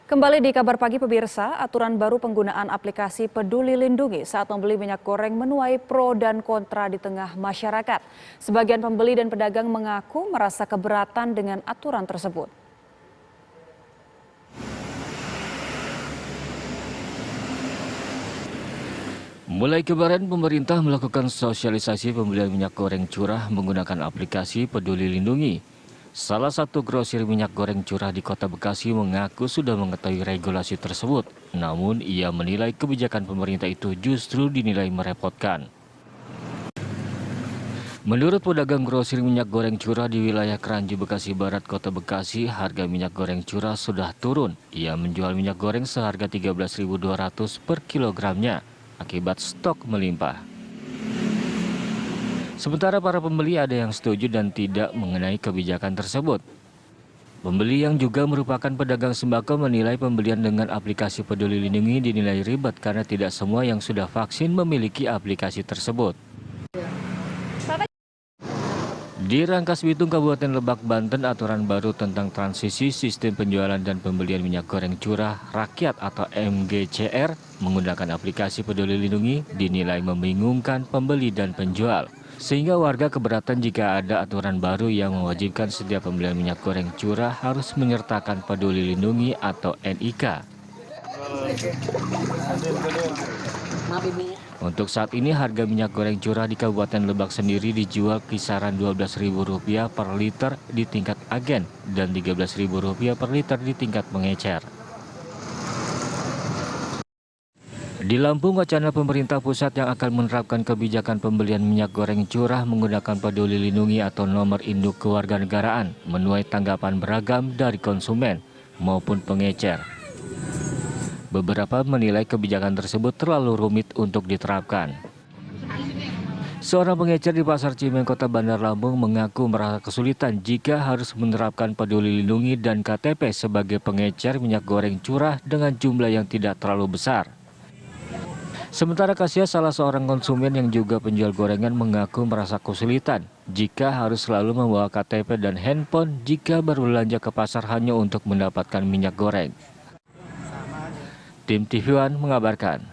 Kembali di kabar pagi pemirsa, aturan baru penggunaan aplikasi Peduli Lindungi saat membeli minyak goreng menuai pro dan kontra di tengah masyarakat. Sebagian pembeli dan pedagang mengaku merasa keberatan dengan aturan tersebut. Mulai kemarin, pemerintah melakukan sosialisasi pembelian minyak goreng curah menggunakan aplikasi Peduli Lindungi. Salah satu grosir minyak goreng curah di Kota Bekasi mengaku sudah mengetahui regulasi tersebut. Namun, ia menilai kebijakan pemerintah itu justru dinilai merepotkan. Menurut pedagang grosir minyak goreng curah di wilayah Kranji, Bekasi Barat, Kota Bekasi, harga minyak goreng curah sudah turun. Ia menjual minyak goreng seharga Rp13.200 per kilogramnya akibat stok melimpah. Sementara para pembeli ada yang setuju dan tidak mengenai kebijakan tersebut. Pembeli yang juga merupakan pedagang sembako menilai pembelian dengan aplikasi Peduli Lindungi dinilai ribet karena tidak semua yang sudah vaksin memiliki aplikasi tersebut. Di Rangkas Bitung, Kabupaten Lebak, Banten, aturan baru tentang transisi sistem penjualan dan pembelian minyak goreng curah rakyat atau MGCR menggunakan aplikasi Peduli Lindungi dinilai membingungkan pembeli dan penjual. Sehingga warga keberatan jika ada aturan baru yang mewajibkan setiap pembelian minyak goreng curah harus menyertakan Peduli Lindungi atau NIK. Untuk saat ini harga minyak goreng curah di Kabupaten Lebak sendiri dijual kisaran Rp12.000 per liter di tingkat agen dan Rp13.000 per liter di tingkat pengecer. Di Lampung, wacana pemerintah pusat yang akan menerapkan kebijakan pembelian minyak goreng curah menggunakan Peduli Lindungi atau nomor induk kewarganegaraan menuai tanggapan beragam dari konsumen maupun pengecer. Beberapa menilai kebijakan tersebut terlalu rumit untuk diterapkan. Seorang pengecer di Pasar Cimeng, Kota Bandar Lampung mengaku merasa kesulitan jika harus menerapkan Peduli Lindungi dan KTP sebagai pengecer minyak goreng curah dengan jumlah yang tidak terlalu besar. Sementara Kasia, salah seorang konsumen yang juga penjual gorengan, mengaku merasa kesulitan jika harus selalu membawa KTP dan handphone jika baru belanja ke pasar hanya untuk mendapatkan minyak goreng. Tim TV One mengabarkan.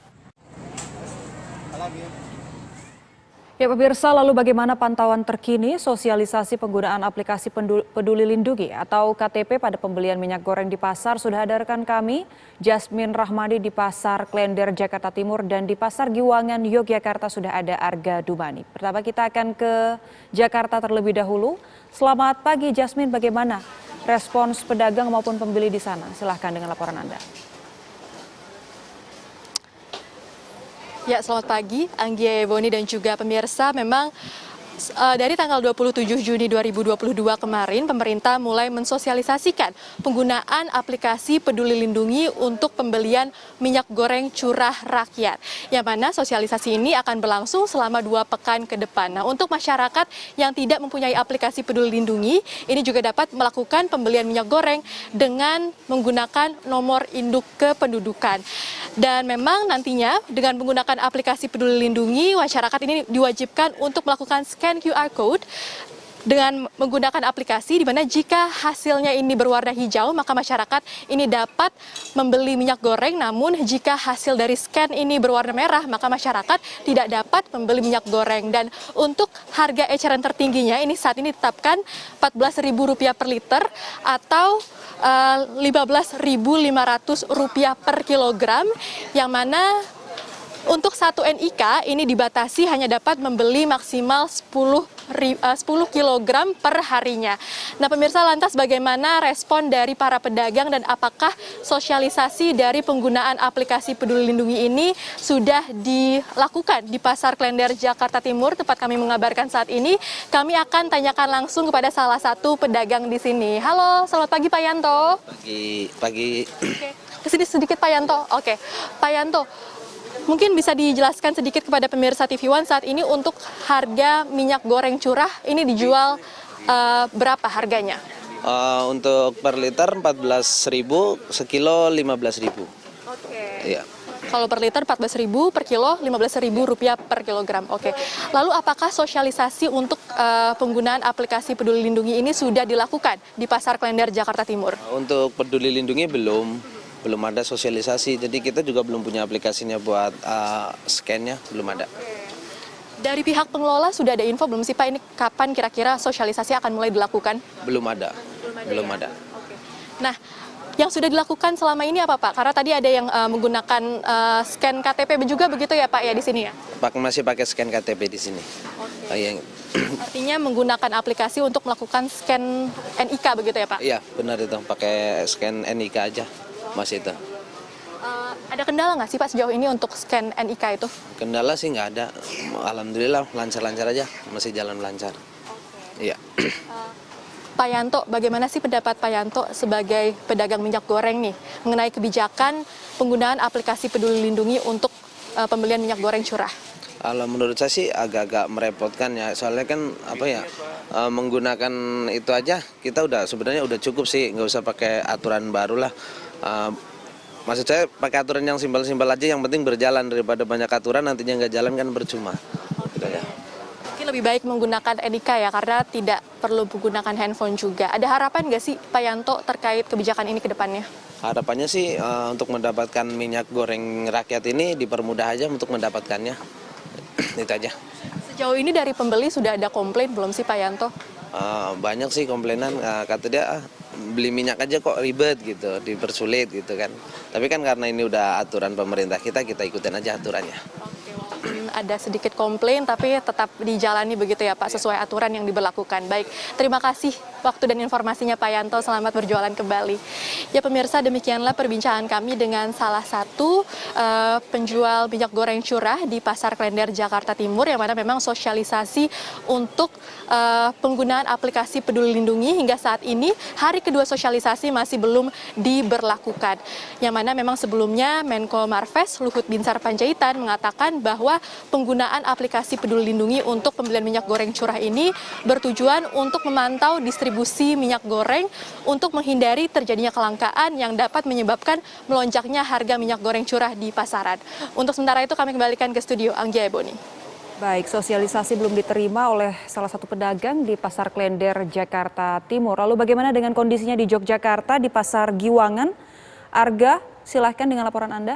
Ya pemirsa, lalu bagaimana pantauan terkini sosialisasi penggunaan aplikasi Peduli Lindungi atau KTP pada pembelian minyak goreng di pasar? Sudah ada rekan kami, Jasmine Rahmadi di Pasar Klender, Jakarta Timur, dan di Pasar Giwangan, Yogyakarta sudah ada Arga Dumani. Pertama kita akan ke Jakarta terlebih dahulu. Selamat pagi Jasmine, bagaimana respons pedagang maupun pembeli di sana? Silahkan dengan laporan Anda. Ya, selamat pagi Anggia, Boni dan juga pemirsa. Memang dari tanggal 27 Juni 2022 kemarin, pemerintah mulai mensosialisasikan penggunaan aplikasi Peduli Lindungi untuk pembelian minyak goreng curah rakyat. Yang mana sosialisasi ini akan berlangsung selama 2 pekan ke depan. Nah, untuk masyarakat yang tidak mempunyai aplikasi Peduli Lindungi, ini juga dapat melakukan pembelian minyak goreng dengan menggunakan nomor induk kependudukan. Dan memang nantinya dengan menggunakan aplikasi Peduli Lindungi, masyarakat ini diwajibkan untuk melakukan scan QR code dengan menggunakan aplikasi, di mana jika hasilnya ini berwarna hijau maka masyarakat ini dapat membeli minyak goreng, namun jika hasil dari scan ini berwarna merah maka masyarakat tidak dapat membeli minyak goreng. Dan untuk harga eceran tertingginya ini saat ini ditetapkan Rp14.000 per liter atau Rp15.500 per kilogram, yang mana untuk satu NIK ini dibatasi hanya dapat membeli maksimal 10 kg per harinya. Nah pemirsa, lantas bagaimana respon dari para pedagang dan apakah sosialisasi dari penggunaan aplikasi Peduli Lindungi ini sudah dilakukan di Pasar Klender, Jakarta Timur, tempat kami mengabarkan saat ini? Kami akan tanyakan langsung kepada salah satu pedagang di sini. Halo, selamat pagi Pak Yanto. Pagi. Oke. Kesini sedikit Pak Yanto. Oke, Pak Yanto, mungkin bisa dijelaskan sedikit kepada pemirsa TV One saat ini untuk harga minyak goreng curah ini dijual berapa harganya? Untuk per liter 14.000, sekilo 15.000. Oke. Iya. Kalau per liter 14.000, per kilo Rp15.000 per kilogram. Oke. Lalu apakah sosialisasi untuk penggunaan aplikasi Peduli Lindungi ini sudah dilakukan di Pasar Klender, Jakarta Timur? Untuk Peduli Lindungi belum. belum ada sosialisasi. Jadi kita juga belum punya aplikasinya buat scan-nya, belum ada. Dari pihak pengelola sudah ada info belum sih Pak, ini kapan kira-kira sosialisasi akan mulai dilakukan? Belum ada. Belum ada. Nah, yang sudah dilakukan selama ini apa Pak? Karena tadi ada yang menggunakan scan KTP juga begitu ya Pak ya di sini ya? Masih pakai scan KTP di sini. Artinya menggunakan aplikasi untuk melakukan scan NIK begitu ya Pak? Iya, benar itu. Pakai scan NIK aja. Masih itu. Ada kendala nggak sih Pak sejauh ini untuk scan NIK itu? Kendala sih nggak ada. Alhamdulillah lancar-lancar aja. Masih jalan lancar. Iya. Pak Yanto, bagaimana sih pendapat Pak Yanto sebagai pedagang minyak goreng nih mengenai kebijakan penggunaan aplikasi Peduli Lindungi untuk pembelian minyak goreng curah? Kalau menurut saya sih agak-agak merepotkan ya. Soalnya kan menggunakan itu aja kita sebenarnya udah cukup sih. Nggak usah pakai aturan baru lah. Maksud saya pakai aturan yang simpel-simpel aja, yang penting berjalan, daripada banyak aturan nantinya nggak jalan kan percuma. Gitu ya. Mungkin lebih baik menggunakan NIK ya, karena tidak perlu menggunakan handphone juga. Ada harapan nggak sih Pak Yanto terkait kebijakan ini ke depannya? Harapannya sih untuk mendapatkan minyak goreng rakyat ini dipermudah aja untuk mendapatkannya. Itu aja. Sejauh ini dari pembeli sudah ada komplain belum sih Pak Yanto? Banyak sih komplainan, kata dia beli minyak aja kok ribet gitu, dipersulit gitu kan. Tapi kan karena ini udah aturan pemerintah kita ikutin aja aturannya. Oke, walaupun ada sedikit komplain tapi tetap dijalani begitu ya Pak, sesuai aturan yang diberlakukan. Baik, terima kasih waktu dan informasinya Pak Yanto, selamat berjualan kembali. Ya pemirsa, demikianlah perbincangan kami dengan salah satu penjual minyak goreng curah di Pasar Klender, Jakarta Timur, yang mana memang sosialisasi untuk penggunaan aplikasi Peduli Lindungi hingga saat ini hari kedua sosialisasi masih belum diberlakukan. Yang mana memang sebelumnya Menko Marves Luhut Binsar Panjaitan mengatakan bahwa penggunaan aplikasi Peduli Lindungi untuk pembelian minyak goreng curah ini bertujuan untuk memantau distribusi minyak goreng untuk menghindari terjadinya kelangkaan yang dapat menyebabkan melonjaknya harga minyak goreng curah di pasaran. Untuk sementara itu kami kembalikan ke studio Anggia Eboni. Baik, sosialisasi belum diterima oleh salah satu pedagang di Pasar Klender, Jakarta Timur. Lalu bagaimana dengan kondisinya di Yogyakarta, di Pasar Giwangan? Arga, silahkan dengan laporan Anda.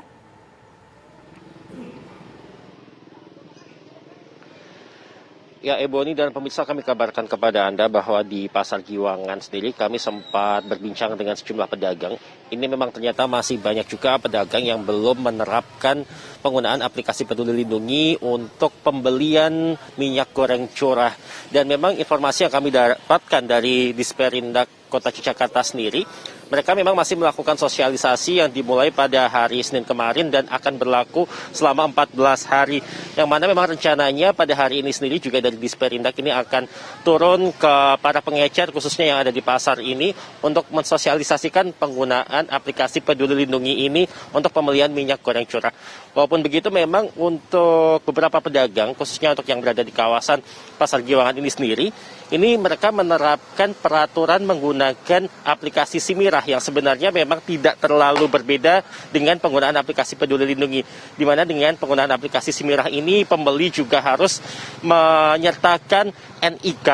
Ya, Eboni dan pemirsa, kami kabarkan kepada Anda bahwa di Pasar Giwangan sendiri kami sempat berbincang dengan sejumlah pedagang. Ini memang ternyata masih banyak juga pedagang yang belum menerapkan penggunaan aplikasi Peduli Lindungi untuk pembelian minyak goreng curah. Dan memang informasi yang kami dapatkan dari Disperindak Kota Jakarta sendiri, mereka memang masih melakukan sosialisasi yang dimulai pada hari Senin kemarin dan akan berlaku selama 14 hari. Yang mana memang rencananya pada hari ini sendiri juga dari Disperindak ini akan turun ke para pengecer khususnya yang ada di pasar ini untuk mensosialisasikan penggunaan aplikasi Peduli Lindungi ini untuk pembelian minyak goreng curah. Walaupun begitu memang untuk beberapa pedagang khususnya untuk yang berada di kawasan Pasar Giwangan ini sendiri, ini mereka menerapkan peraturan menggunakan aplikasi Simirah yang sebenarnya memang tidak terlalu berbeda dengan penggunaan aplikasi Peduli Lindungi. Di mana dengan penggunaan aplikasi Simirah ini pembeli juga harus menyertakan NIK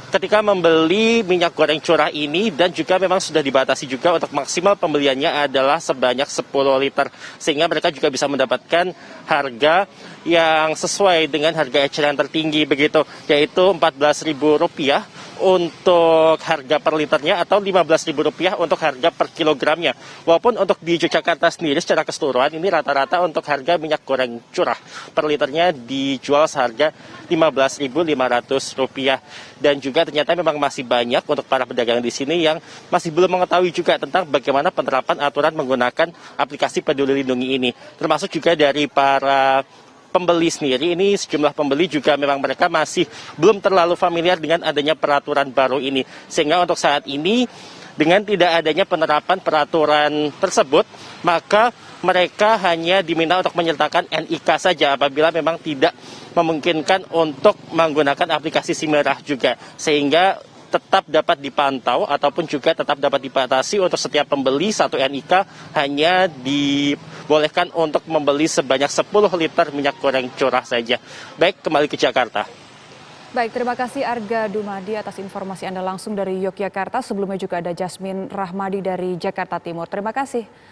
ketika membeli minyak goreng curah ini, dan juga memang sudah dibatasi juga untuk maksimal pembeliannya adalah sebanyak 10 liter. Sehingga mereka juga bisa mendapatkan harga yang sesuai dengan harga eceran tertinggi begitu, yaitu Rp14.000 untuk harga per liternya atau Rp15.000 untuk harga per kilogramnya. Walaupun untuk di Yogyakarta sendiri secara keseluruhan ini rata-rata untuk harga minyak goreng curah per liternya dijual seharga Rp15.500. Dan juga ternyata memang masih banyak untuk para pedagang di sini yang masih belum mengetahui juga tentang bagaimana penerapan aturan menggunakan aplikasi Peduli Lindungi ini. Termasuk juga dari para pembeli sendiri, ini sejumlah pembeli juga memang mereka masih belum terlalu familiar dengan adanya peraturan baru ini. Sehingga untuk saat ini dengan tidak adanya penerapan peraturan tersebut, maka mereka hanya diminta untuk menyertakan NIK saja apabila memang tidak memungkinkan untuk menggunakan aplikasi Simirah juga. Sehingga tetap dapat dipantau ataupun juga tetap dapat dibatasi untuk setiap pembeli satu NIK hanya dibolehkan untuk membeli sebanyak 10 liter minyak goreng curah saja. Baik, kembali ke Jakarta. Baik, terima kasih Arga Dumadi atas informasi Anda langsung dari Yogyakarta. Sebelumnya juga ada Jasmine Rahmadi dari Jakarta Timur. Terima kasih.